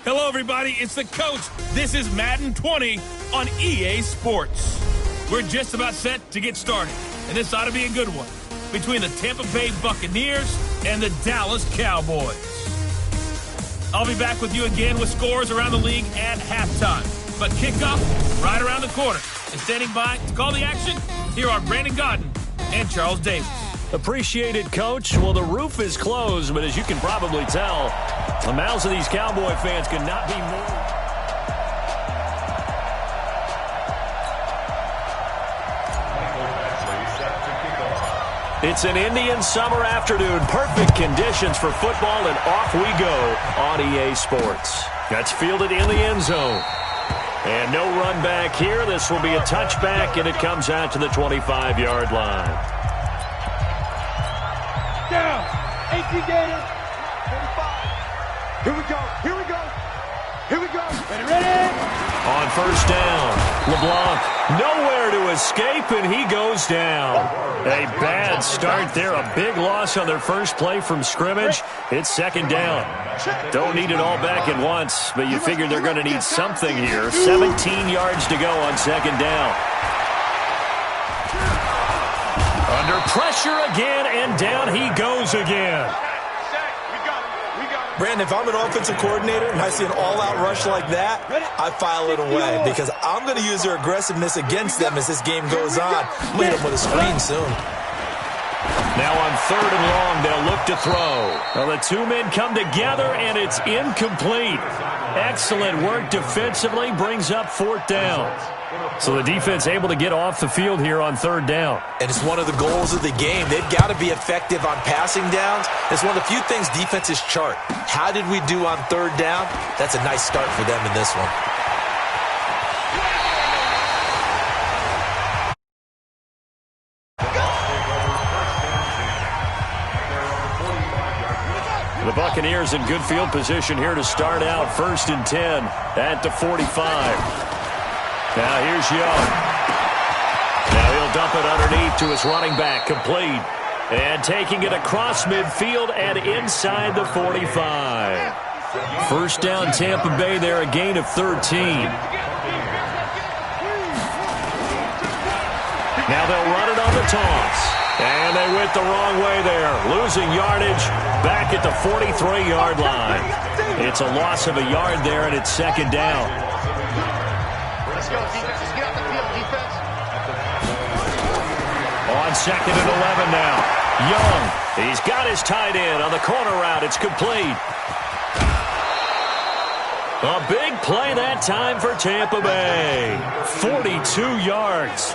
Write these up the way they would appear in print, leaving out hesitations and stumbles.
Hello, everybody. It's the coach. This is Madden 20 on EA Sports. We're just about set to get started, and this ought to be a good one between the Tampa Bay Buccaneers and the Dallas Cowboys. I'll be back with you again with scores around the league at halftime. But kickoff right around the corner. And standing by to call the action, here are Brandon Godden and Charles Davis. Appreciate it, Coach. Well, the roof is closed, but as you can probably tell, the mouths of these Cowboy fans could not be more. It's an Indian summer afternoon. Perfect conditions for football, and off we go on EA Sports. That's fielded in the end zone. And no run back here. This will be a touchback, and it comes out to the 25-yard line. Down. 18 Gators. 35. Here we go. Here we go. Here we go. Ready? On first down, LeBlanc nowhere to escape, and he goes down. A bad start there. A big loss on their first play from scrimmage. It's second down. Don't need it all back at once, but you figure they're going to need something here. 17 yards to go on second down. Under pressure again, and down he goes again. Brandon, if I'm an offensive coordinator and I see an all-out rush like that, I file it away because I'm going to use their aggressiveness against them as this game goes on. I'm going to hit them with a screen soon. Now on third and long, they'll look to throw. Well, the two men come together, and it's incomplete. Excellent work defensively, brings up fourth down. So the defense able to get off the field here on third down. And it's one of the goals of the game. They've got to be effective on passing downs. It's one of the few things defenses chart. How did we do on third down? That's a nice start for them in this one. The Buccaneers in good field position here to start out first and 10 at the 45. Now here's Young. Now he'll dump it underneath to his running back, complete. And taking it across midfield and inside the 45. First down Tampa Bay there, a gain of 13. Now they'll run it on the toss. And they went the wrong way there, losing yardage back at the 43-yard line. It's a loss of a yard there, and it's second down. Let's go, defense. Let's get out the field, defense. On second and 11 now. Young, he's got his tight end on the corner route. It's complete. A big play that time for Tampa Bay. 42 yards.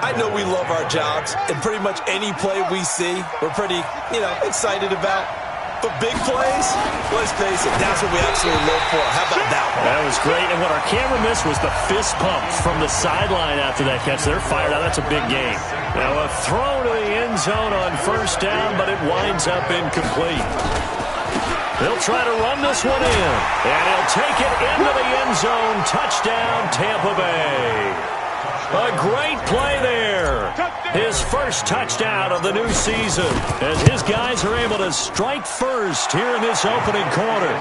I know we love our jobs, and pretty much any play we see, we're pretty, excited about. But big plays, let's face it, that's what we absolutely live for. How about that one? That was great, and what our camera missed was the fist pump from the sideline after that catch. They're fired out. That's a big game. Now a throw to the end zone on first down, but it winds up incomplete. They'll try to run this one in, and he'll take it into the end zone. Touchdown, Tampa Bay. A great play there. His first touchdown of the new season as his guys are able to strike first here in this opening quarter.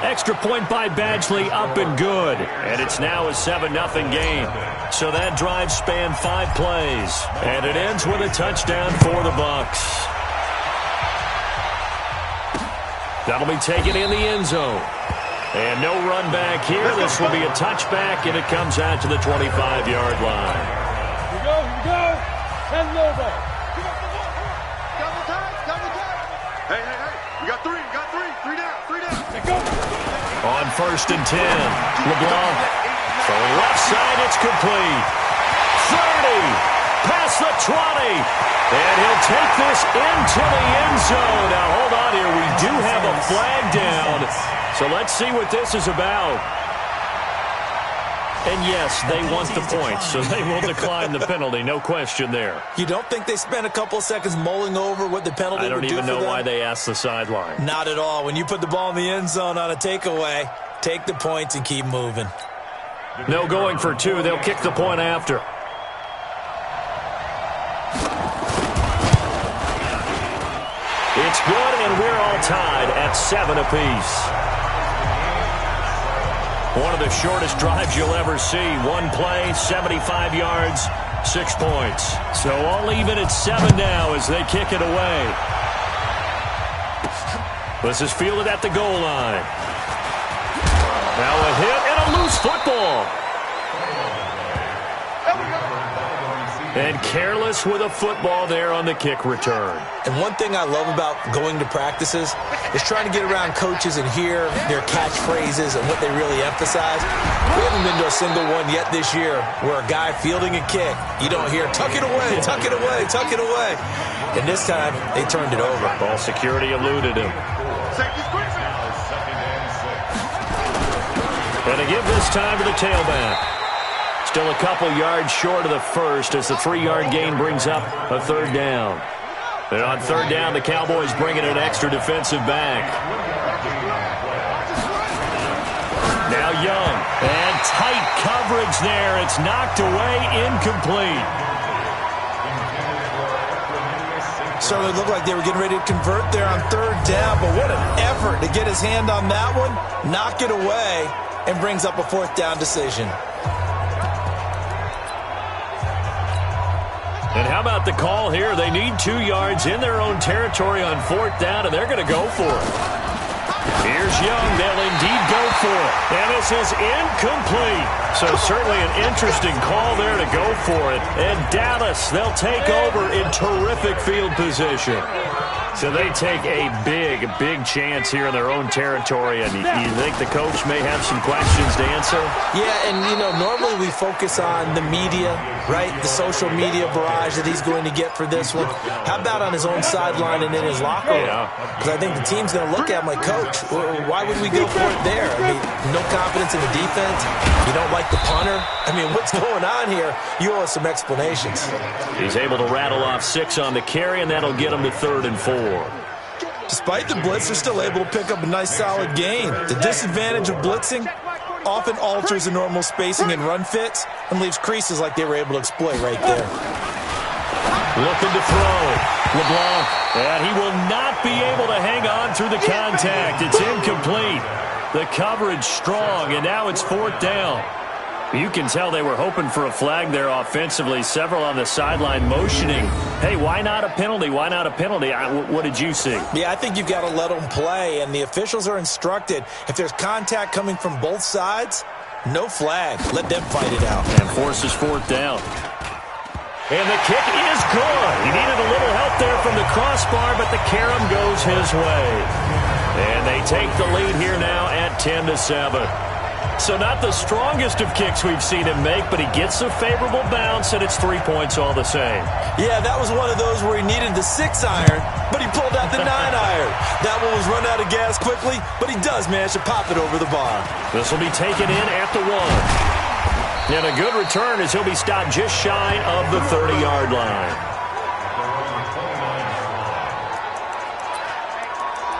Extra point by Badgley, up and good. And it's now a 7-0 game. So that drive spanned 5 plays. And it ends with a touchdown for the Bucs. That'll be taken in the end zone. And no run back here. This will be a touchback, and it comes out to the 25-yard line. Here we go. And low ball. Double time. Hey. We got three. Three down. Let go. On first and 10, LeBlanc. From the left side, it's complete. 30. Past the 20. And he'll take this into the end zone. Now, hold on here. We do have a flag down. So let's see what this is about. And yes, they want the points, so they will decline the penalty. No question there. You don't think they spent a couple of seconds mulling over what the penalty would do for them? I don't even know why they asked the sideline. Not at all. When you put the ball in the end zone on a takeaway, take the points and keep moving. No going for 2. They'll kick the point after. It's good, and we're all tied at 7 apiece. One of the shortest drives you'll ever see. One play, 75 yards, 6 points. So all even at 7 now as they kick it away. This is fielded at the goal line. Now a hit and a loose football. And careless with a football there on the kick return. And one thing I love about going to practices is trying to get around coaches and hear their catchphrases and what they really emphasize. We haven't been to a single one yet this year where a guy fielding a kick, you don't hear, tuck it away, tuck it away, tuck it away. And this time, they turned it over. Ball security eluded him. And they give this time to the tailback. Still a couple yards short of the first as the 3-yard gain brings up a 3rd down. And on 3rd down, the Cowboys bring in an extra defensive back. Now Young. And tight coverage there. It's knocked away, incomplete. Certainly looked like they were getting ready to convert there on 3rd down, but what an effort to get his hand on that one, knock it away, and brings up a 4th down decision. And how about the call here? They need 2 yards in their own territory on 4th down, and they're going to go for it. Here's Young. They'll indeed go for it. And this is incomplete. So certainly an interesting call there to go for it. And Dallas, they'll take over in terrific field position. So they take a big, big chance here in their own territory. And you think the coach may have some questions to answer? Yeah, and, you know, normally we focus on the media, right? The social media barrage that he's going to get for this one. How about on his own sideline and in his locker room? Because I think the team's going to look at him like, Coach, why would we go for it there? I mean, no confidence in the defense. You don't like the punter. I mean, what's going on here? You owe us some explanations. He's able to rattle off 6 on the carry, and that'll get him to 3rd and 4. Despite the blitz, they're still able to pick up a nice solid gain. The disadvantage of blitzing often alters the normal spacing and run fits and leaves creases like they were able to exploit right there. Looking to throw. LeBlanc. And he will not be able to hang on through the contact. It's incomplete. The coverage strong, and now it's 4th down. You can tell they were hoping for a flag there offensively. Several on the sideline motioning. Hey, why not a penalty? Why not a penalty? What did you see? Yeah, I think you've got to let them play, and the officials are instructed. If there's contact coming from both sides, no flag. Let them fight it out. And forces 4th down. And the kick is good. He needed a little help there from the crossbar, but the carom goes his way. And they take the lead here now at 10-7. So not the strongest of kicks we've seen him make, but he gets a favorable bounce, and it's 3 points all the same. Yeah, that was one of those where he needed the 6-iron, but he pulled out the 9-iron. That one was run out of gas quickly, but he does manage to pop it over the bar. This will be taken in at the 1. And a good return as he'll be stopped just shy of the 30-yard line.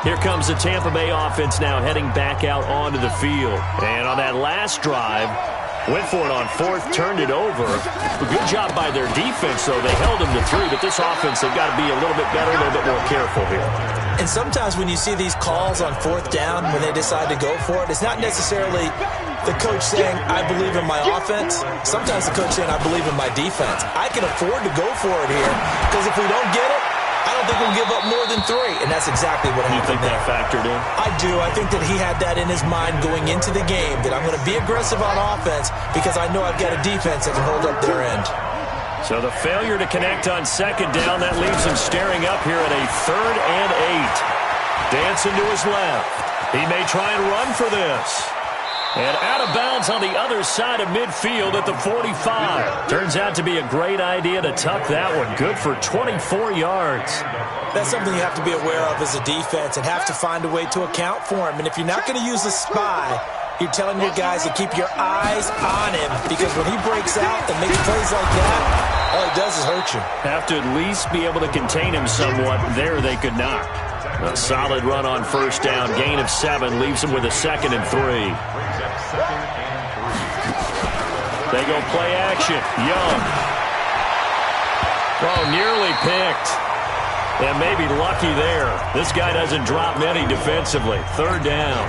Here comes the Tampa Bay offense now heading back out onto the field. And on that last drive, went for it on 4th, turned it over. A good job by their defense, though. They held them to 3, but this offense, they've got to be a little bit better, a little bit more careful here. And sometimes when you see these calls on 4th down, when they decide to go for it, it's not necessarily the coach saying, I believe in my offense. Sometimes the coach saying, I believe in my defense. I can afford to go for it here, because if we don't get it, I don't think we'll give up more than 3, and that's exactly what happened. You think that factored in? I do. I think that he had that in his mind going into the game, that I'm going to be aggressive on offense because I know I've got a defense that can hold up their end. So the failure to connect on 2nd down, that leaves him staring up here at a 3rd and 8. Dancing to his left. He may try and run for this. And out of bounds on the other side of midfield at the 45. Turns out to be a great idea to tuck that one. Good for 24 yards. That's something you have to be aware of as a defense and have to find a way to account for him. And if you're not going to use a spy, you're telling your guys to keep your eyes on him, because when he breaks out and makes plays like that, all he does is hurt you. Have to at least be able to contain him somewhat. There they could not. A solid run on 1st down. Gain of 7 leaves him with a 2nd and 3. They go play action. Young. Oh, nearly picked. And maybe lucky there. This guy doesn't drop many defensively. 3rd down.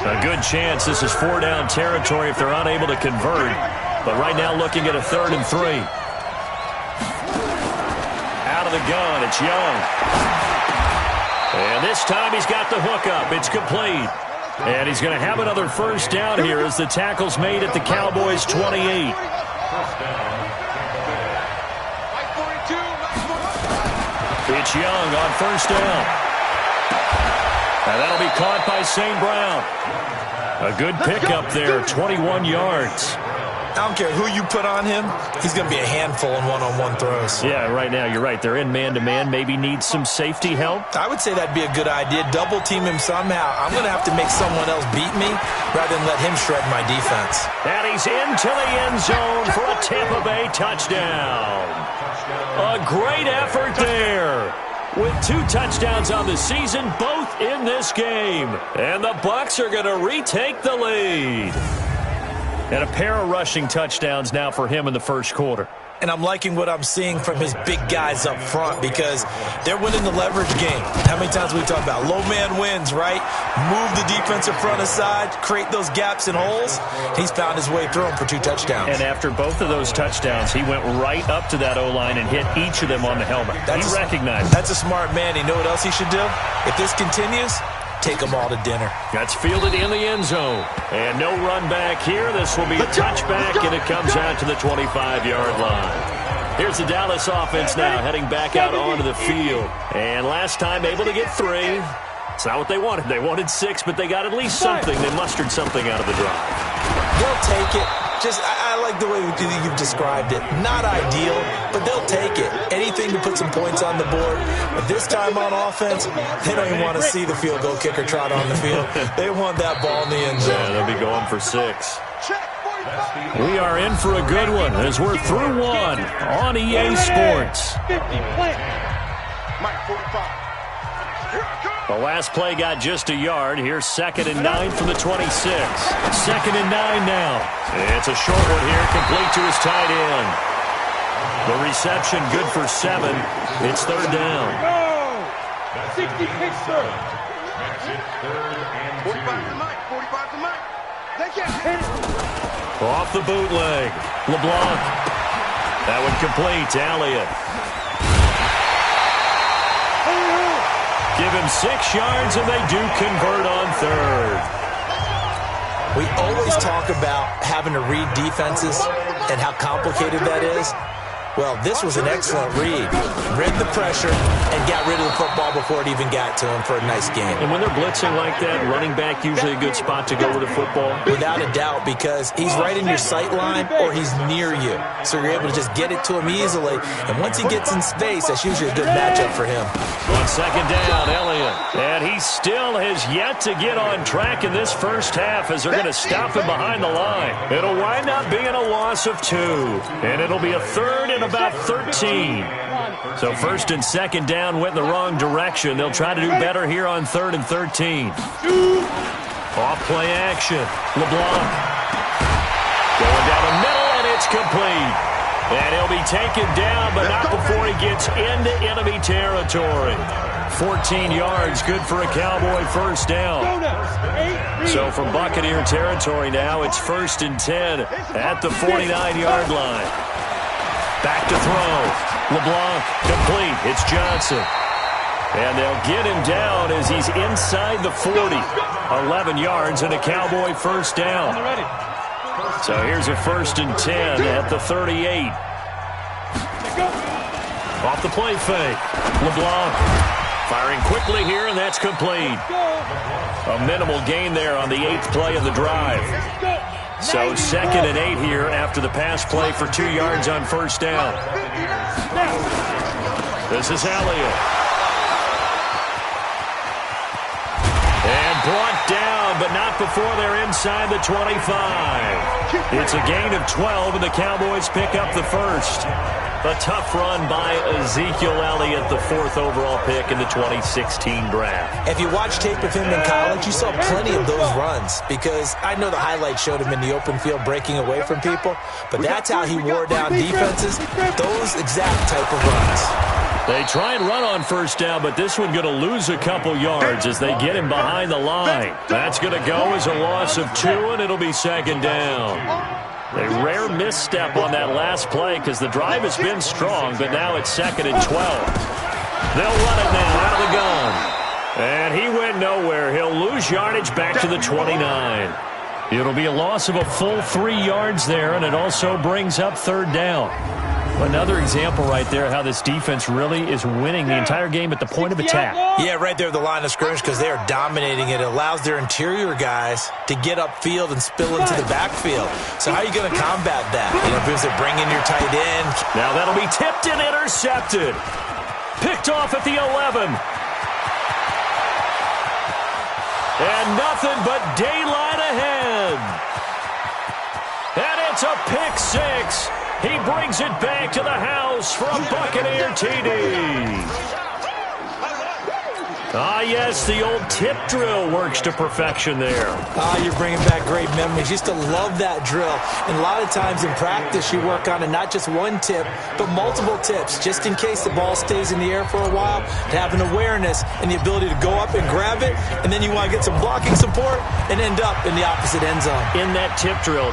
A good chance this is 4-down territory if they're unable to convert. But right now looking at a 3rd and 3. Out of the gun, it's Young. And this time he's got the hook up. It's complete. And he's going to have another 1st down here as the tackle's made at the Cowboys' 28. It's Young on 1st down. And that'll be caught by St. Brown. A good pickup there, 21 yards. I don't care who you put on him, he's going to be a handful in one-on-one throws. Yeah, right now, you're right. They're in man-to-man. Maybe need some safety help. I would say that'd be a good idea. Double team him somehow. I'm going to have to make someone else beat me rather than let him shred my defense. And he's into the end zone for a Tampa Bay touchdown. A great effort there. With 2 touchdowns on the season, both in this game. And the Bucs are going to retake the lead. And a pair of rushing touchdowns now for him in the 1st quarter. And I'm liking what I'm seeing from his big guys up front because they're winning the leverage game. How many times we talk about low man wins, right? Move the defensive front aside, create those gaps and holes. He's found his way through them for 2 touchdowns. And after both of those touchdowns, he went right up to that O-line and hit each of them on the helmet. He recognized it. That's a smart man. You know what else he should do? If this continues, take them all to dinner. That's fielded in the end zone. And no run back here. This will be a touchback, and it comes out to the 25-yard line. Here's the Dallas offense now heading back out onto the field. And last time able to get 3. It's not what they wanted. They wanted 6, but they got at least something. They mustered something out of the drive. They'll take it. I like the way you've described it. Not ideal, but they'll take it. Anything to put some points on the board. But this time on offense, they don't even want to see the field goal kicker trot on the field. They want that ball in the end zone. Yeah, they'll be going for 6. We are in for a good one as we're through 1 on EA Sports. The last play got just a yard. Here's 2nd and 9 from the 26. 2nd and 9 now. It's a short one here, complete to his tight end. The reception good for 7. It's 3rd down. 60 picks, sir. 45 to Mike. 45 to Mike. They can't hit it. Off the bootleg. LeBlanc. That one complete to Elliott. Give him 6 yards, and they do convert on 3rd. We always talk about having to read defenses and how complicated that is. Well, this was an excellent read. Read the pressure and got rid of the football before it even got to him for a nice game. And when they're blitzing like that, running back usually a good spot to go with the football. Without a doubt, because he's right in your sight line or he's near you. So you're able to just get it to him easily. And once he gets in space, that's usually a good matchup for him. On 2nd down, Elliott. And he still has yet to get on track in this first half as they're going to stop him behind the line. It'll wind up being a loss of 2. And it'll be a 3rd and about 13. So 1st and 2nd down went in the wrong direction. They'll try to do better here on 3rd and 13. Off play action. LeBlanc. Going down the middle, and it's complete. And he'll be taken down, but not before he gets into enemy territory. 14 yards, good for a Cowboy 1st down. So from Buccaneer territory now, it's 1st and 10 at the 49-yard line. Back to throw. LeBlanc complete. It's Johnson. And they'll get him down as he's inside the 40. 11 yards and a Cowboy 1st down. So here's a 1st and 10 at the 38. Off the play fake. LeBlanc firing quickly here, and that's complete. A minimal gain there on the 8th play of the drive. So 2nd and 8 here after the pass play for 2 yards on 1st down. This is Elliott. And brought down, but not before they're inside the 25. It's a gain of 12, and the Cowboys pick up the 1st. A tough run by Ezekiel Elliott, the 4th overall pick in the 2016 draft. If you watch tape of him in college, you saw plenty of those runs because I know the highlights showed him in the open field breaking away from people, but that's how he wore down defenses, those exact type of runs. They try and run on first down, but this one going to lose a couple yards as they get him behind the line. That's going to go as a loss of 2, and it'll be second down. A rare misstep on that last play because the drive has been strong, but now it's 2nd and 12. They'll run it now out of the gun. And he went nowhere. He'll lose yardage back to the 29. It'll be a loss of a full 3 yards there, and it also brings up 3rd down. Another example right there how this defense really is winning the entire game at the point of attack. Yeah, right there at the line of scrimmage because they are dominating it. It allows their interior guys to get upfield and spill into the backfield. So how are you going to combat that? You know, because they bring in your tight end. Now that'll be tipped and intercepted. Picked off at the 11. And nothing but daylight ahead. And it's a pick 6. He brings it back to the house for a Buccaneer TD. Ah, yes, the old tip drill works to perfection there. Ah, you're bringing back great memories. Used to love that drill. And a lot of times in practice, you work on it, not just one tip, but multiple tips, just in case the ball stays in the air for a while, to have an awareness and the ability to go up and grab it, and then you want to get some blocking support and end up in the opposite end zone. In that tip drill,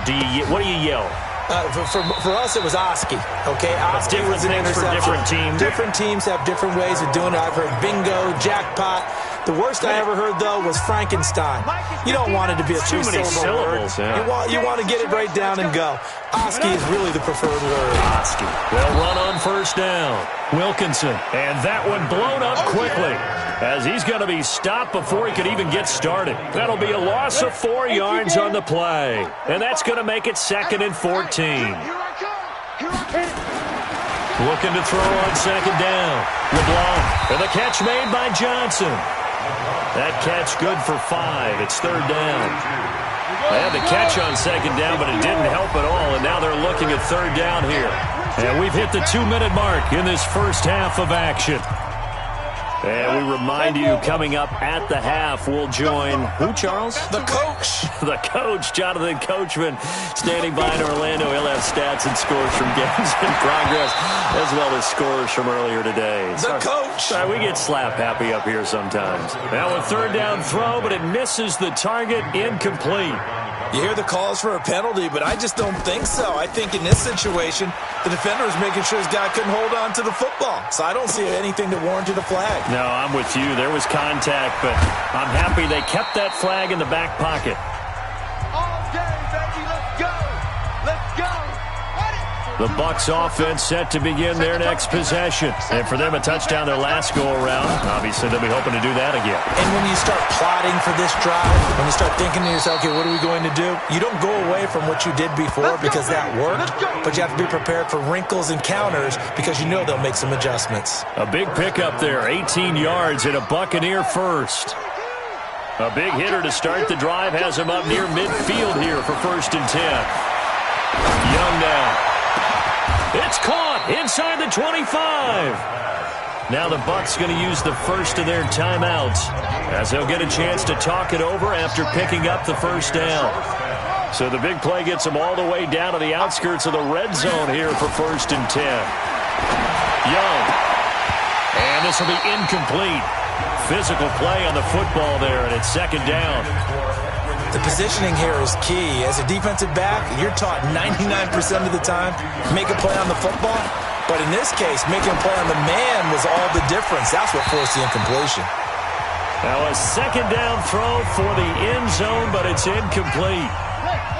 what do you yell? For us, it was Oski. Okay, Oski was an interception. For different teams. Different teams have different ways of doing it. I've heard bingo, jackpot. The worst I ever heard, though, was Frankenstein. You don't want it to be a three-syllable word. Yeah. You want to get it right down and go. Oski is really the preferred word. Oski. They'll run on first down. Wilkinson. And that one blown up quickly as he's going to be stopped before he could even get started. That'll be a loss of 4 yards on the play. And that's going to make it 2nd and 14. Looking to throw on 2nd down. LeBlanc. And the catch made by Johnson. That catch good for 5. It's 3rd down. They had the catch on 2nd down, but it didn't help at all, and now they're looking at 3rd down here. And we've hit the 2-minute mark in this first half of action. And we remind you, coming up at the half, we'll join who, Charles? The coach. The coach, Jonathan Coachman, standing by in Orlando. He'll have stats and scores from games in progress, as well as scores from earlier today. The coach. Sorry, we get slap happy up here sometimes. Now a 3rd down throw, but it misses the target, incomplete. You hear the calls for a penalty, but I just don't think so. I think in this situation, the defender was making sure his guy couldn't hold on to the football. So I don't see anything that warranted a flag. No, I'm with you. There was contact, but I'm happy they kept that flag in the back pocket. All day, baby. Let's go. Let's go. The Bucs offense set to begin their next possession. And for them, a touchdown their last go-around. Obviously, they'll be hoping to do that again. And when you start plotting for this drive, when you start thinking to yourself, okay, what are we going to do? You don't go away from what you did before because that worked, but you have to be prepared for wrinkles and counters because you know they'll make some adjustments. A big pickup there, 18 yards and a Buccaneer first. A big hitter to start the drive has him up near midfield here for 1st and 10. Young now. It's caught inside the 25. Now the Bucs going to use the first of their timeouts as they'll get a chance to talk it over after picking up the 1st down. So the big play gets them all the way down to the outskirts of the red zone here for 1st and 10. Young. And this will be incomplete. Physical play on the football there, and it's 2nd down. The positioning here is key. As a defensive back, you're taught 99% of the time, make a play on the football. But in this case, making a play on the man was all the difference. That's what forced the incompletion. Now a 2nd down throw for the end zone, but it's incomplete.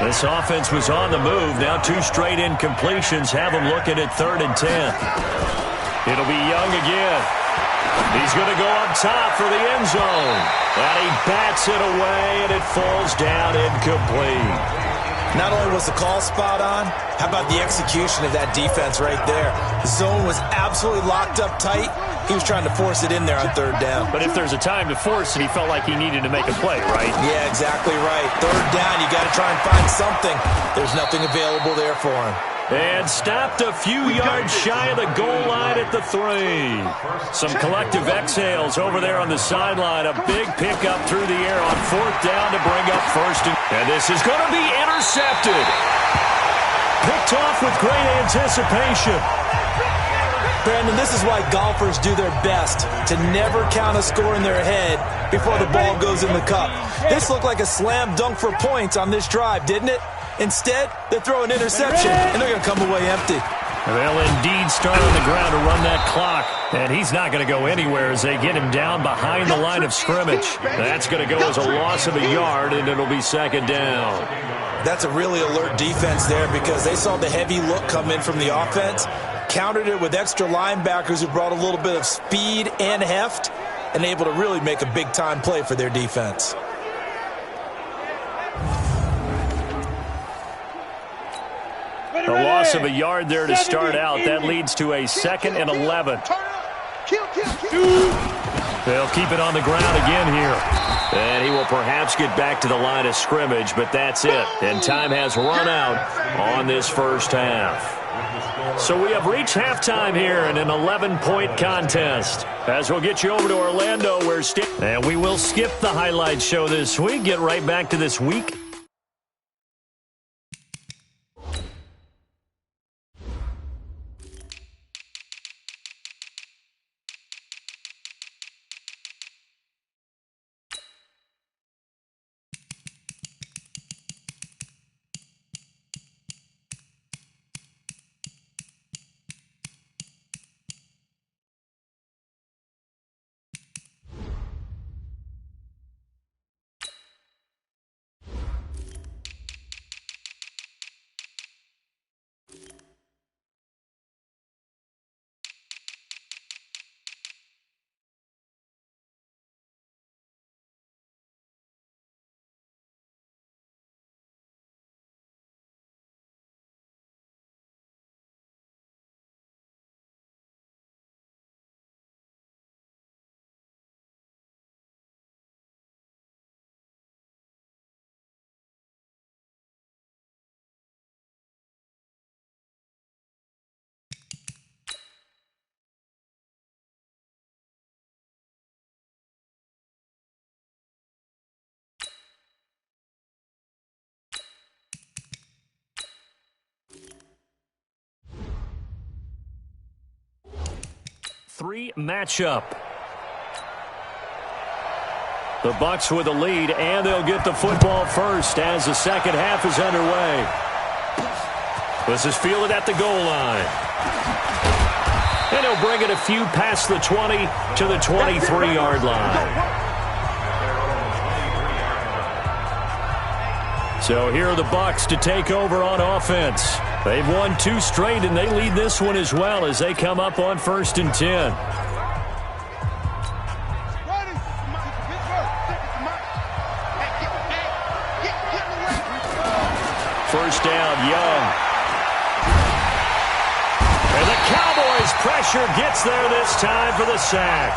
This offense was on the move. Now 2 straight incompletions have them looking at 3rd and 10. It'll be Young again. He's going to go up top for the end zone. And he bats it away, and it falls down incomplete. Not only was the call spot on, how about the execution of that defense right there? The zone was absolutely locked up tight. He was trying to force it in there on 3rd down. But if there's a time to force it, he felt like he needed to make a play, right? Yeah, exactly right. 3rd down, you got to try and find something. There's nothing available there for him. And stopped a few yards shy of the goal line at the 3. Some collective exhales over there on the sideline. A big pickup through the air on 4th down to bring up 1st. And this is going to be intercepted. Picked off with great anticipation. Brandon, this is why golfers do their best to never count a score in their head before the ball goes in the cup. This looked like a slam dunk for points on this drive, didn't it? Instead, they throw an interception, and they're going to come away empty. They'll indeed start on the ground to run that clock. And he's not going to go anywhere as they get him down behind the line of scrimmage. That's going to go as a loss of a yard, and it'll be second down. That's a really alert defense there because they saw the heavy look come in from the offense, countered it with extra linebackers who brought a little bit of speed and heft, and able to really make a big-time play for their defense. A loss of a yard there to start out. That leads to a 2nd and 11. They'll keep it on the ground again here. And he will perhaps get back to the line of scrimmage, but that's it. And time has run out on this first half. So we have reached halftime here in an 11-point contest. As we'll get you over to Orlando, and we will skip the highlight show this week. Get right back to this week. Three matchup. The Bucs with the lead, and they'll get the football first as the second half is underway. This is fielded at the goal line. And he'll bring it a few past the 20 to the 23-yard line. So here are the Bucs to take over on offense. They've won 2 straight, and they lead this one as well as they come up on 1st and 10. First down, Young. And the Cowboys' pressure gets there this time for the sack.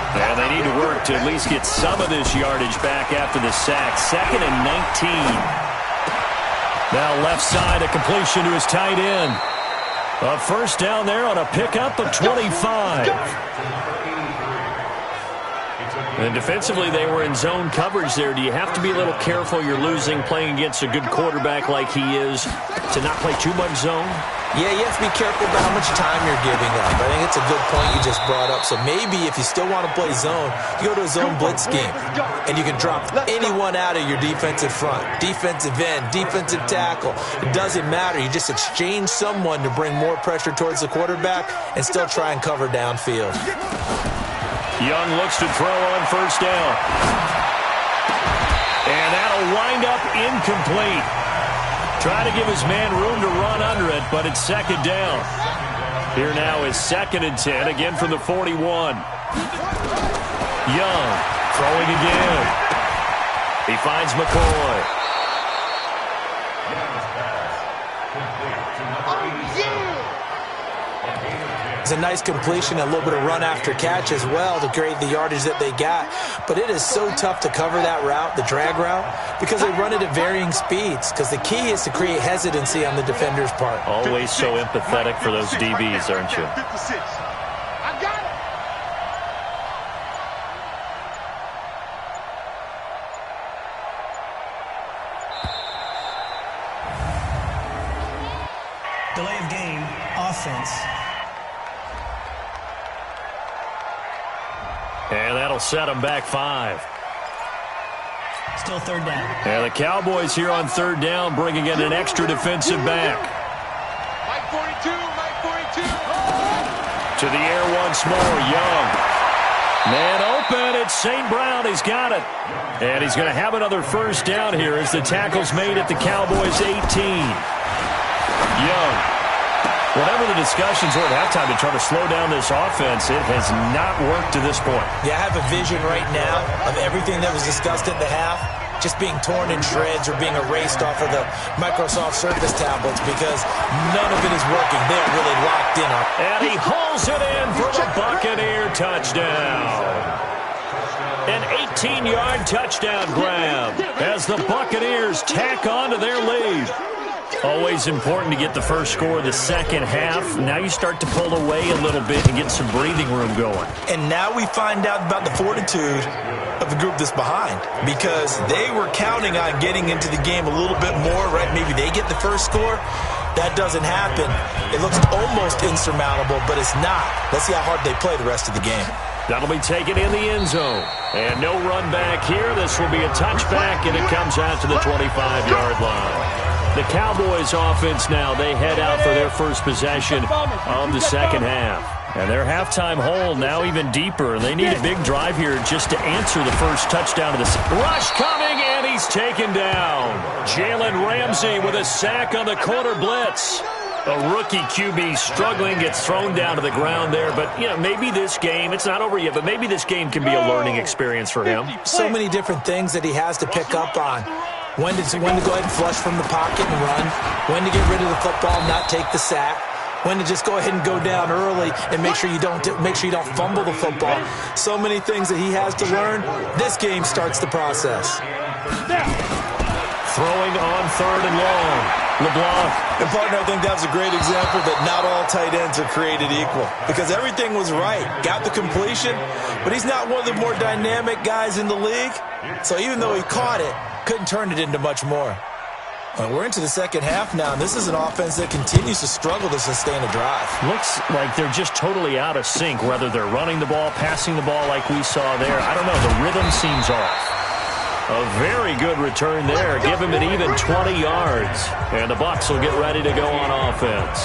And they need to work to at least get some of this yardage back after the sack. 2nd and 19. Now left side, a completion to his tight end. A first down there on a pickup of 25. And defensively, they were in zone coverage there. Do you have to be a little careful you're losing playing against a good quarterback like he is to not play too much zone? Yeah, you have to be careful about how much time you're giving up. I think it's a good point you just brought up. So maybe if you still want to play zone, you go to a zone blitz scheme, and you can drop anyone out of your defensive front, defensive end, defensive tackle. It doesn't matter. You just exchange someone to bring more pressure towards the quarterback and still try and cover downfield. Young looks to throw on first down. And that'll wind up incomplete. Trying to give his man room to run under it, but it's second down. Here now is 2nd and 10, again from the 41. Young throwing again. He finds McCoy. It's a nice completion, a little bit of run after catch as well to create the yardage that they got. But it is so tough to cover that route, the drag route, because they run it at varying speeds. Because the key is to create hesitancy on the defender's part. Always so empathetic for those DBs, aren't you? Delay of game, offense. And that'll set them back 5. Still third down. And the Cowboys here on third down bringing in an extra defensive back. Mike 42, Mike 42. To the air once more, Young. Man open, it's St. Brown, he's got it. And he's going to have another first down here as the tackle's made at the Cowboys' 18. Young. Whatever the discussions were at halftime to try to slow down this offense, it has not worked to this point. Yeah, I have a vision right now of everything that was discussed at the half just being torn in shreds or being erased off of the Microsoft Surface tablets because none of it is working. They're really locked in on. And he hauls it in for the Buccaneer touchdown. An 18-yard touchdown grab as the Buccaneers tack on to their lead. Always important to get the first score of the second half. Now you start to pull away a little bit and get some breathing room going. And now we find out about the fortitude of the group that's behind because they were counting on getting into the game a little bit more, right? Maybe they get the first score. That doesn't happen. It looks almost insurmountable, but it's not. Let's see how hard they play the rest of the game. That'll be taken in the end zone. And no run back here. This will be a touchback, and it comes out to the 25-yard line. The Cowboys offense now, they head out for their first possession of the second half. And their halftime hole now even deeper. They need a big drive here just to answer the first touchdown of the rush coming, and he's taken down. Jalen Ramsey with a sack on the corner blitz. A rookie QB struggling, gets thrown down to the ground there. But, you know, maybe this game, it's not over yet, but maybe this game can be a learning experience for him. So many different things that he has to pick up on. When to go ahead and flush from the pocket and run. When to get rid of the football and not take the sack. When to just go ahead and go down early and make sure you don't fumble the football. So many things that he has to learn. This game starts the process. Throwing on third and long. LeBlanc. And, partner, I think that was a great example that not all tight ends are created equal. Because everything was right. Got the completion, but he's not one of the more dynamic guys in the league. So even though he caught it, couldn't turn it into much more. Well, we're into the second half now, and this is an offense that continues to struggle to sustain a drive. Looks like they're just totally out of sync, whether they're running the ball, passing the ball like we saw there. I don't know. The rhythm seems off. A very good return there. Give him an even 20 yards. And the Bucs will get ready to go on offense.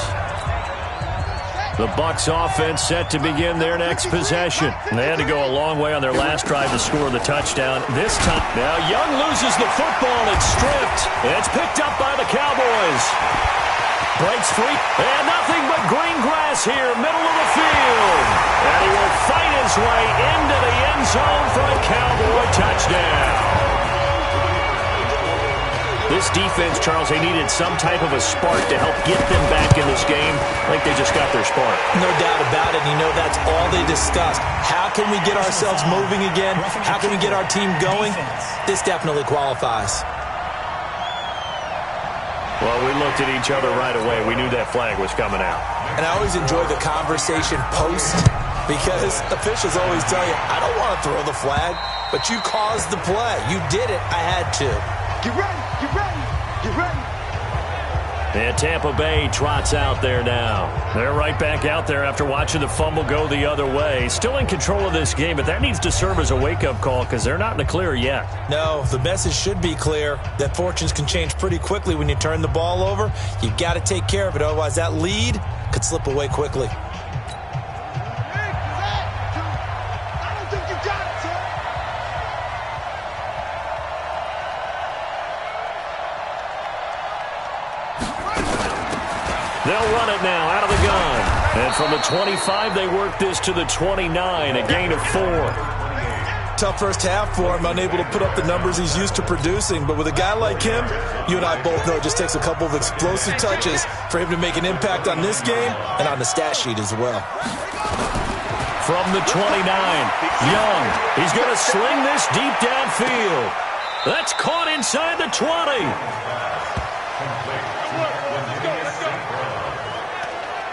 The Bucs offense set to begin their next possession. They had to go a long way on their last drive to score the touchdown. This time, now Young loses the football. It's stripped. It's picked up by the Cowboys. Breaks free. And nothing but green grass here, middle of the field. And he will fight his way into the end zone for a Cowboy touchdown. This defense, Charles, they needed some type of a spark to help get them back in this game. I think they just got their spark. No doubt about it. You know, that's all they discussed. How can we get ourselves moving again? How can we get our team going? This definitely qualifies. Well, we looked at each other right away. We knew that flag was coming out. And I always enjoy the conversation post because officials always tell you, I don't want to throw the flag, but you caused the play. You did it. I had to. Get ready, get ready, get ready. And Tampa Bay trots out there now. They're right back out there after watching the fumble go the other way. Still in control of this game, but that needs to serve as a wake-up call because they're not in the clear yet. No, the message should be clear that fortunes can change pretty quickly when you turn the ball over. You've got to take care of it, otherwise that lead could slip away quickly. They'll run it now out of the gun. And from the 25, they work this to the 29, a gain of 4. Tough first half for him, unable to put up the numbers he's used to producing. But with a guy like him, you and I both know it just takes a couple of explosive touches for him to make an impact on this game and on the stat sheet as well. From the 29, Young. He's going to sling this deep downfield. That's caught inside the 20.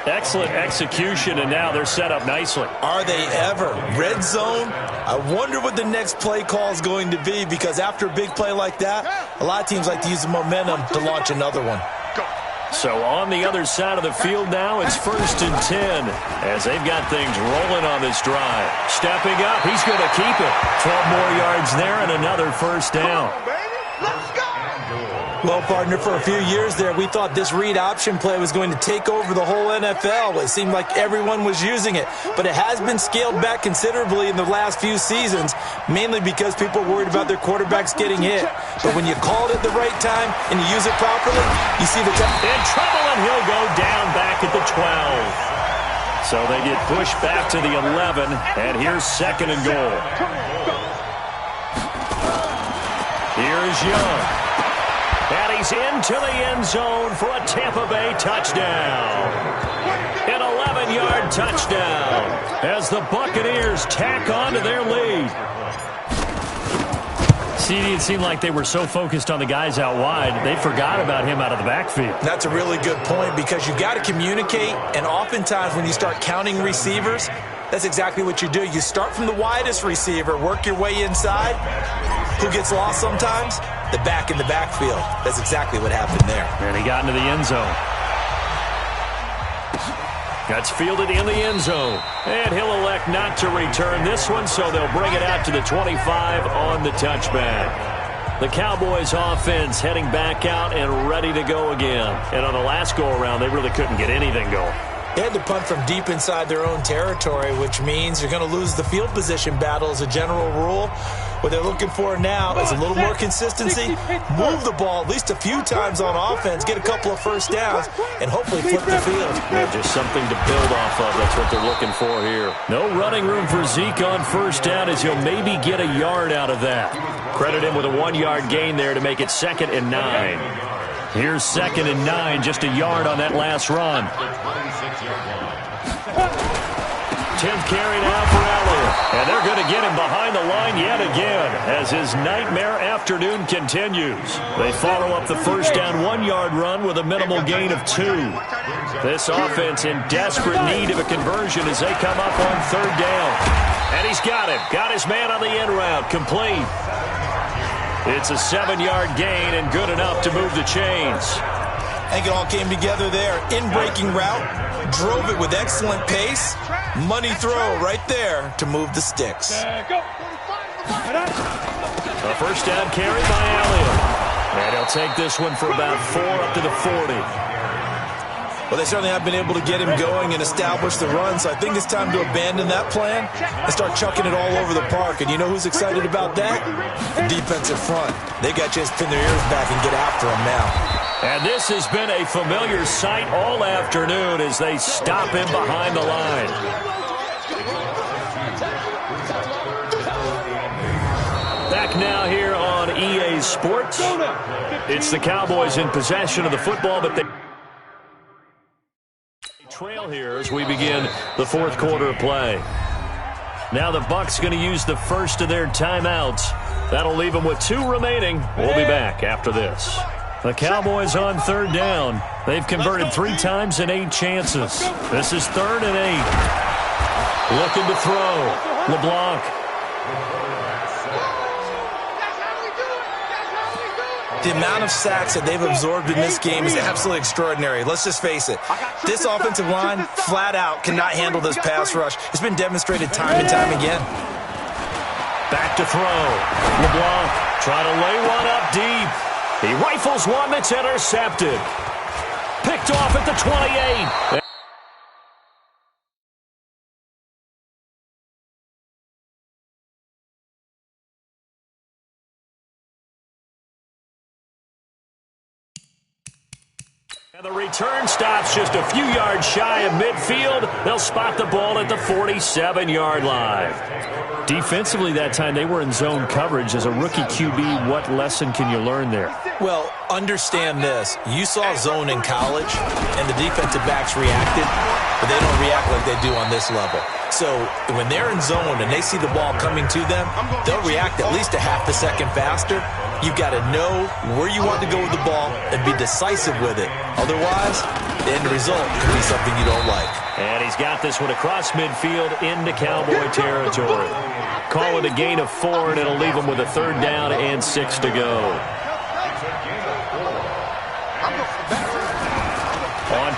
Excellent execution, and now they're set up nicely. Are they ever? Red zone? I wonder what the next play call is going to be because after a big play like that, a lot of teams like to use the momentum to launch another one. So on the other side of the field now, it's 1st and 10 as they've got things rolling on this drive. Stepping up, he's going to keep it. 12 more yards there and another 1st down. Well, partner, for a few years there, we thought this read option play was going to take over the whole NFL. It seemed like everyone was using it, but it has been scaled back considerably in the last few seasons, mainly because people are worried about their quarterbacks getting hit. But when you call it at the right time and you use it properly, you see the in trouble, and he'll go down back at the 12. So they get pushed back to the 11, and here's 2nd and goal. Here's Young. And he's into the end zone for a Tampa Bay touchdown. An 11-yard touchdown as the Buccaneers tack on to their lead. CD, it seemed like they were so focused on the guys out wide, they forgot about him out of the backfield. That's a really good point because you got to communicate, and oftentimes when you start counting receivers, that's exactly what you do. You start from the widest receiver, work your way inside. Who gets lost sometimes? The back in the backfield. That's exactly what happened there. And he got into the end zone. That's fielded in the end zone. And he'll elect not to return this one, so they'll bring it out to the 25 on the touchback. The Cowboys offense heading back out and ready to go again. And on the last go-around, they really couldn't get anything going. They had to punt from deep inside their own territory, which means you're going to lose the field position battle as a general rule. What they're looking for now is a little more consistency, move the ball at least a few times on offense, get a couple of 1st downs, and hopefully flip the field. Yeah, just something to build off of. That's what they're looking for here. No running room for Zeke on 1st down as he'll maybe get a yard out of that. Credit him with a 1-yard gain there to make it 2nd and 9. Here's 2nd and 9, just a yard on that last run. 10th carry now for Elliott. And they're going to get him behind the line yet again as his nightmare afternoon continues. They follow up the 1st down 1-yard run with a minimal gain of 2. This offense in desperate need of a conversion as they come up on 3rd down. And he's got him. Got his man on the end route. Complete. It's a 7-yard gain and good enough to move the chains. I think it all came together there. In-breaking route, drove it with excellent pace. Money throw right there to move the sticks. A 1st down carry by Elliott. And he'll take this one for about 4 up to the 40. Well, they certainly have been able to get him going and establish the run, so I think it's time to abandon that plan and start chucking it all over the park. And you know who's excited about that? The defensive front. They got a chance to pin their ears back and get after him now. And this has been a familiar sight all afternoon as they stop him behind the line. Back now here on EA Sports. It's the Cowboys in possession of the football, but they trail here as we begin the 4th quarter of play. Now the Bucs going to use the first of their timeouts. That'll leave them with 2 remaining. We'll be back after this. The Cowboys on 3rd down. They've converted 3 times in 8 chances. This is 3rd and 8. Looking to throw. LeBlanc. The amount of sacks that they've absorbed in this game is absolutely extraordinary. Let's just face it. This offensive line, flat out, cannot handle this pass rush. It's been demonstrated time and time again. Back to throw. LeBlanc trying to lay one up deep. He rifles one that's intercepted. Picked off at the 28. And the return stops just a few yards shy of midfield. They'll spot the ball at the 47-yard line. Defensively that time, they were in zone coverage. As a rookie QB, what lesson can you learn there? Well, understand this. You saw zone in college, and the defensive backs reacted, but they don't react like they do on this level. So when they're in zone and they see the ball coming to them, they'll react at least a half a second faster. You've got to know where you want to go with the ball and be decisive with it. Otherwise, the end result could be something you don't like. And he's got this one across midfield into Cowboy territory. Call it a gain of 4, and it'll leave him with a 3rd down and 6 to go.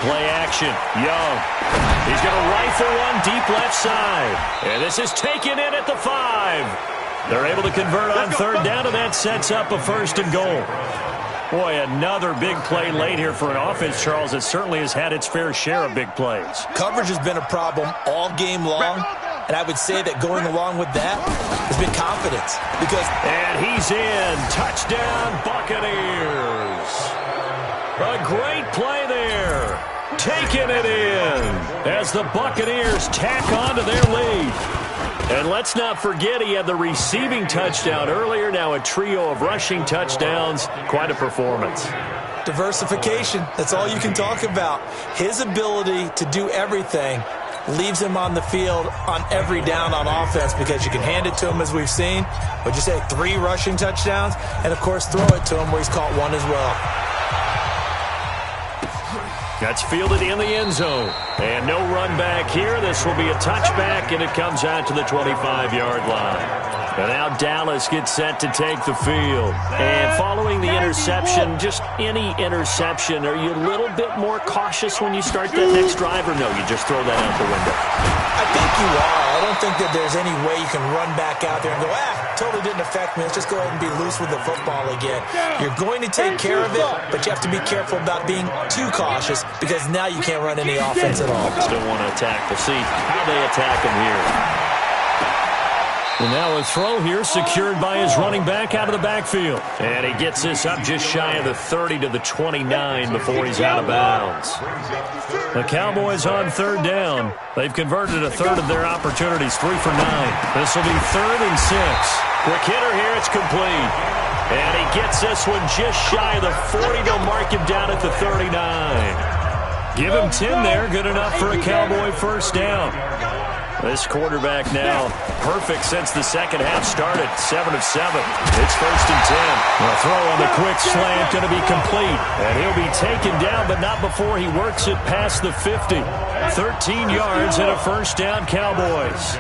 play action. Young. He's going to rifle one deep left side. And this is taken in at the 5. They're able to convert on third down, and that sets up a 1st and goal. Boy, another big play late here for an offense, Charles, that certainly has had its fair share of big plays. Coverage has been a problem all game long, and I would say that going along with that has been confidence. And he's in. Touchdown, Buccaneers. A great play there. Taking it in as the Buccaneers tack on to their lead. And let's not forget he had the receiving touchdown earlier. Now a trio of rushing touchdowns. Quite a performance. Diversification, that's all you can talk about. His ability to do everything leaves him on the field on every down on offense because you can hand it to him as we've seen. Would you say 3 rushing touchdowns? And, of course, throw it to him where he's caught 1 as well. That's fielded in the end zone. And no run back here. This will be a touchback, and it comes out to the 25-yard line. And now Dallas gets set to take the field. And following the interception, just any interception, are you a little bit more cautious when you start that next drive, or no, you just throw that out the window? I think you are. I don't think that there's any way you can run back out there and go, totally didn't affect me. Let's just go ahead and be loose with the football again. You're going to take care of it, but you have to be careful about being too cautious because now you can't run any offense at all. Still want to attack. We'll see how they attack him here. And now a throw here secured by his running back out of the backfield. And he gets this up just shy of the 30 to the 29 before he's out of bounds. The Cowboys on third down. They've converted a third of their opportunities, 3 for 9. This will be 3rd and 6. Quick hitter here, it's complete. And he gets this one just shy of the 40. They'll mark him down at the 39. Give him 10 there, good enough for a Cowboy first down. This quarterback now perfect since the second half started. 7 of 7. It's 1st and 10. A throw on the quick slant going to be complete. And he'll be taken down, but not before he works it past the 50. 13 yards and a first down, Cowboys.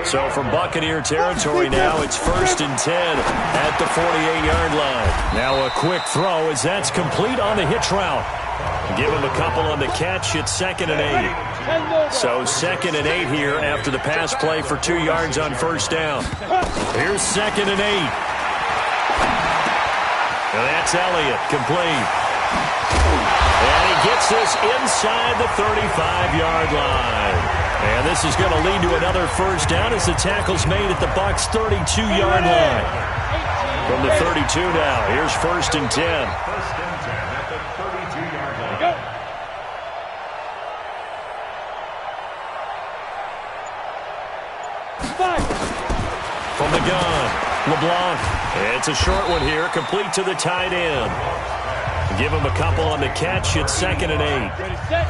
So from Buccaneer territory now, it's 1st and 10 at the 48-yard line. Now a quick throw as that's complete on the hitch route. Give him a couple on the catch. It's 2nd and 8. So 2nd and 8 here after the pass play for 2 yards on first down. Here's 2nd and 8. And that's Elliott, complete. And he gets this inside the 35-yard line. And this is going to lead to another first down as the tackle's made at the Bucs' 32-yard line. From the 32 now, here's 1st and 10. From the gun, LeBlanc. It's a short one here, complete to the tight end. Give him a couple on the catch. It's 2nd and 8. Ready, set.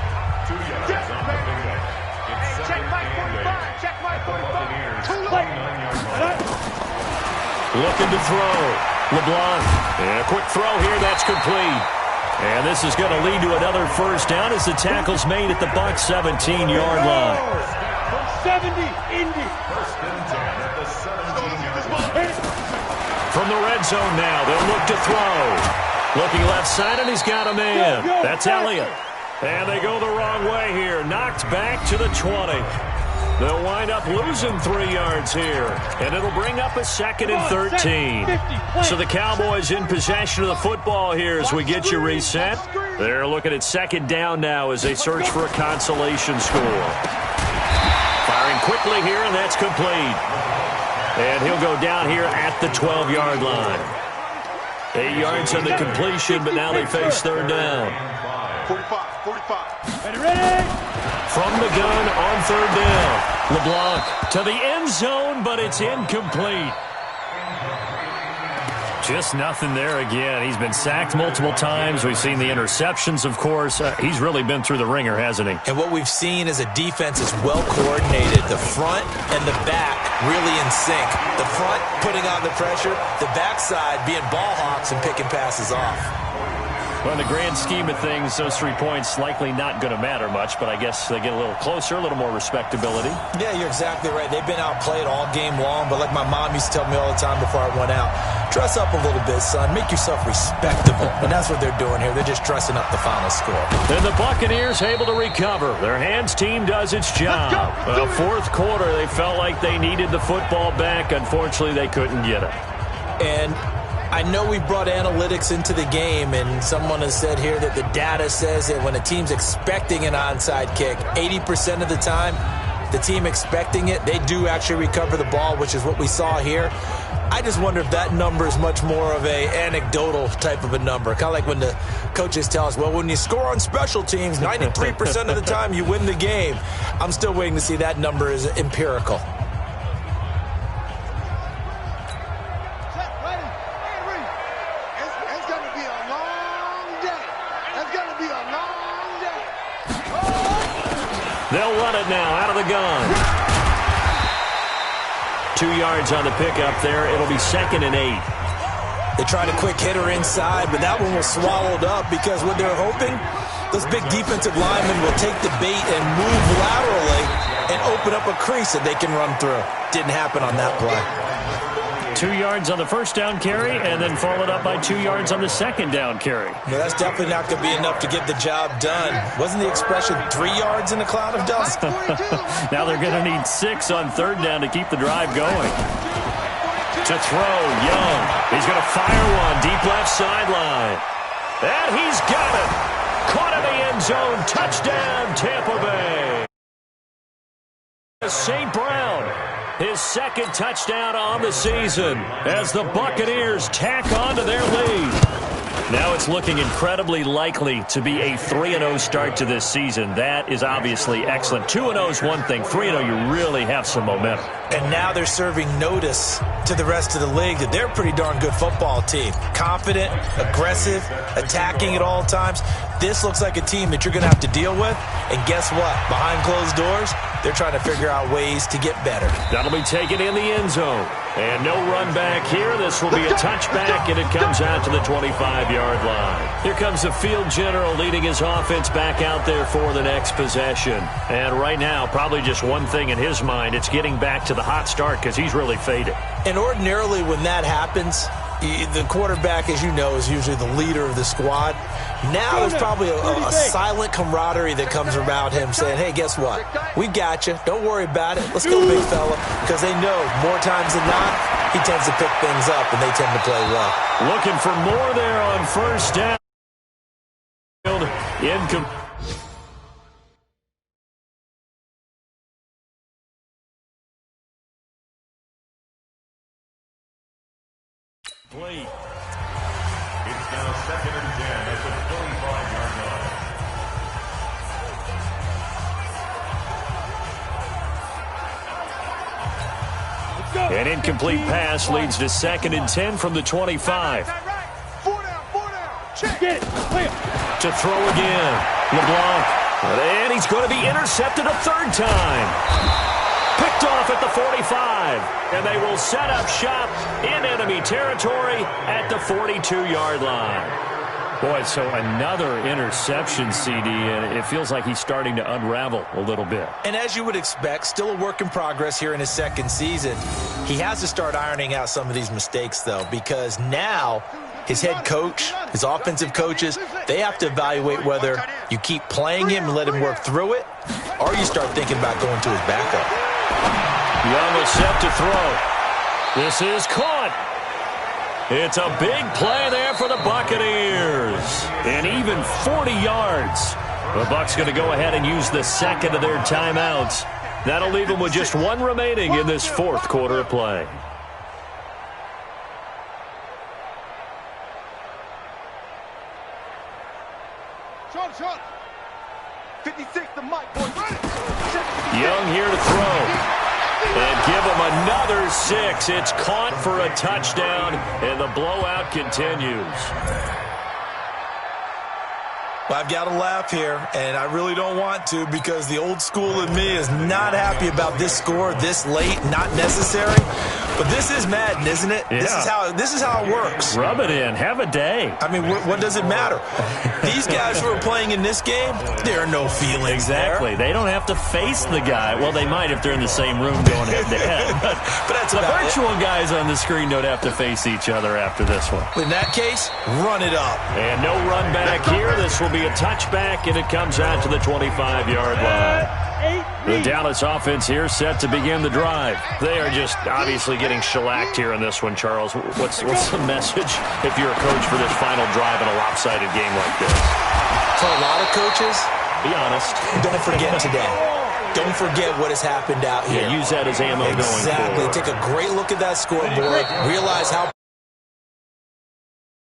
2 yards on the pickup. Check my 45. Check my 45. Too late. Looking to throw. LeBlanc. And a quick throw here. That's complete. And this is going to lead to another first down as the tackle's made at the Bucs' 17-yard line. 70, Indy. From the red zone now, they'll look to throw. Looking left side, and he's got a man. That's Elliott. And they go the wrong way here. Knocked back to the 20. They'll wind up losing 3 yards here. And it'll bring up a 2nd and 13. So the Cowboys in possession of the football here as we get you reset. They're looking at 2nd down now as they search for a consolation score. Firing quickly here, and that's complete. And he'll go down here at the 12-yard line. 8 yards on the completion, but now they face third down. 45. Ready? From the gun on third down. LeBlanc to the end zone, but it's incomplete. Just nothing there again. He's been sacked multiple times. We've seen the interceptions, of course. He's really been through the ringer, hasn't he? And what we've seen is a defense is well coordinated. The front and the back really in sync. The front putting on the pressure, the backside being ball hawks and picking passes off. Well, in the grand scheme of things, those 3 points likely not going to matter much, but I guess they get a little closer, a little more respectability. Yeah, you're exactly right. They've been outplayed all game long, but like my mom used to tell me all the time before I went out, dress up a little bit, son. Make yourself respectable. And that's what they're doing here. They're just dressing up the final score. And the Buccaneers able to recover. Their hands team does its job. The fourth quarter, they felt like they needed the football back. Unfortunately, they couldn't get it. And I know we brought analytics into the game, and someone has said here that the data says that when a team's expecting an onside kick, 80% of the time, the team expecting it, they do actually recover the ball, which is what we saw here. I just wonder if that number is much more of a anecdotal type of a number. Kind of like when the coaches tell us, well, when you score on special teams, 93% of the time you win the game. I'm still waiting to see that number is empirical. They'll run it now out of the gun. 2 yards on the pickup there. It'll be 2nd and 8. They tried a quick hitter inside, but that one was swallowed up because what they're hoping, those big defensive linemen will take the bait and move laterally and open up a crease that they can run through. Didn't happen on that play. 2 yards on the first down carry, and then followed up by 2 yards on the second down carry. Well, that's definitely not going to be enough to get the job done. Wasn't the expression 3 yards in a cloud of dust? Now they're going to need 6 on third down to keep the drive going. To throw, Young. He's going to fire one deep left sideline. And he's got it. Caught in the end zone. Touchdown, Tampa Bay. St. Brown. His second touchdown on the season as the Buccaneers tack on to their lead. Now it's looking incredibly likely to be a 3-0 start to this season. That is obviously excellent. 2-0 is one thing. 3-0, you really have some momentum. And now they're serving notice to the rest of the league that they're a pretty darn good football team. Confident, aggressive, attacking at all times. This looks like a team that you're going to have to deal with. And guess what? Behind closed doors, they're trying to figure out ways to get better. That'll be taken in the end zone. And no run back here. This will be a touchback, and it comes out to the 25-yard line. Here comes the field general leading his offense back out there for the next possession. And right now, probably just one thing in his mind. It's getting back to the hot start because he's really faded. And ordinarily when that happens, the quarterback, as you know, is usually the leader of the squad. Now there's probably a silent camaraderie that comes around him saying, hey, guess what? We got you. Don't worry about it. Let's go, big fella. Because they know more times than not, he tends to pick things up, and they tend to play well. Looking for more there on first down. Incomplete. It's now 2nd and 10 at the 25-yard line. An incomplete pass leads to 2nd and 10 from the 25. 4 down. Check it. Clear. To throw again. LeBlanc. And he's going to be intercepted a third time. Picked off at the 45. And they will set up shop in enemy territory at the 42-yard line. Boy, so another interception, CD, and it feels like he's starting to unravel a little bit. And as you would expect, still a work in progress here in his second season. He has to start ironing out some of these mistakes, though, because now his head coach, his offensive coaches, they have to evaluate whether you keep playing him and let him work through it, or you start thinking about going to his backup. Young is set to throw. This is caught. It's a big play there for the Buccaneers. And even 40 yards. The Bucs going to go ahead and use the second of their timeouts. That'll leave them with just one remaining in this fourth quarter of play. Shot. 56, the mic, boy. Young here to throw. And give him another 6. It's caught for a touchdown, and the blowout continues. Well, I've got to laugh here, and I really don't want to because the old school in me is not happy about this score this late, not necessary. But this is Madden, isn't it? Yeah. This is how it works. Rub it in. Have a day. I mean, what does it matter? These guys who are playing in this game, there are no feelings Exactly. there. They don't have to face the guy. Well, they might if they're in the same room going head-to-head. But that's the about virtual guys on the screen don't have to face each other after this one. In that case, run it up. And no run back here. This will be a touchback, and it comes out to the 25-yard line. The Dallas offense here set to begin the drive. They are just obviously getting shellacked here in this one, Charles. What's the message if you're a coach for this final drive in a lopsided game like this? For a lot of coaches, be honest. Don't forget today. Don't forget what has happened out here. Yeah, use that as ammo going forward. Exactly. Take a great look at that scoreboard. Realize how